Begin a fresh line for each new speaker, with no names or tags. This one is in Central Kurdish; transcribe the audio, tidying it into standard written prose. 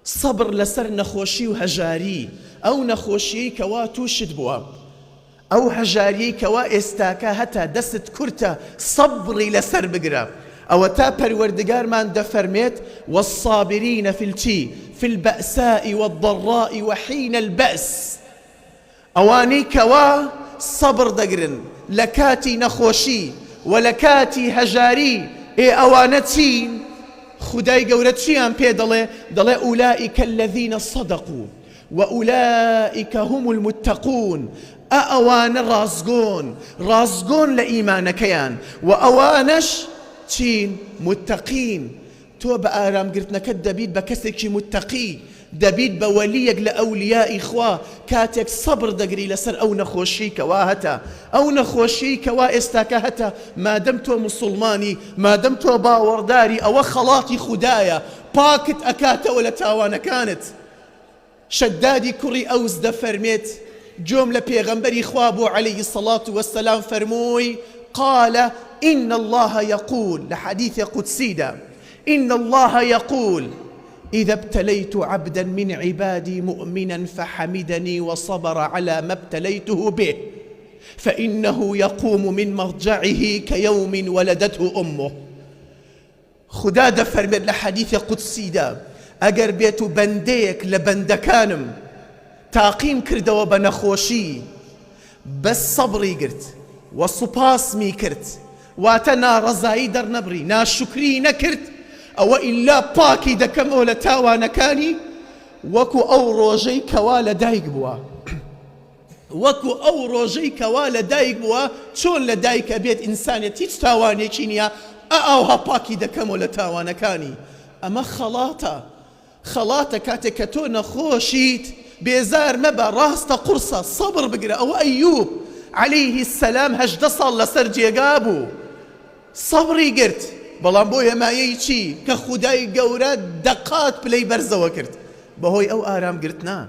صبر لسر نخوشي وهجاري أو نخوشي كوا توشد بوا أو هجاري كوا استاكا هتا دست كرتا صبري لسر بقرا أو تا پروردگار من دفرميت والصابرين في البأساء والضراء وحين البأس أواني كوا صبر دقرن لكاتي نخوشي ولكاتي هجاري أوانتين خداي قورتشيان بي دلي أولئك الذين صدقوا وأولئك هم المتقون أوان رازقون لإيمانكيان وأوانش تين متقين تو بآرام قرتنا كدبيد بكسرك متقي دبيد بوليك لأولياء إخوة كاتك صبر دقري لسر أو نخوشيك واهتا أو نخوشيك واستاكهتا ما دمتو مسلماني ما دمتو باورداري أو خلاطي خدايا باكت أكاتا ولا تاوانا كانت شدادي كري أوز دفرميت جملة بيغمبري خوابو عليه الصلاة والسلام فرموي قال إن الله يقول لحديث قدسي دا إن الله يقول إذا ابتليت عبدا من عبادي مؤمنا فحمدني وصبر على ما ابتليته به فإنه يقوم من مرجعه كيوم ولدته أمه خدا دفرمت لحديث قدسي دا أجر بيتو بنديك لبندكانم تاقيم كردو بنخوشي بس صبري قرت وصباس مي كرت واتنا رزاي در نبري نا شكري نكرت أو إلا باكي دكم ولا تاوانكاني وكو أو روجي كوالا دايق بوا وكو أو روجي كوالا دايق بوا شون لدايك بيت إنسانية تيج تاواني كينيا أوها باكي دكم ولا تاوانكاني أما خلاطة كاتكتو نخوشيت بيزار مبا راستا قرصة صبر بقرأ أو أيوب عليه السلام هجد صلى سرجي قابو صبري قرت بەڵام بۆ هێمایەی چی کە خودای گەورە دەقات پلەی بەرزەوە کرد بەهۆی ئەو ئارامگرتنا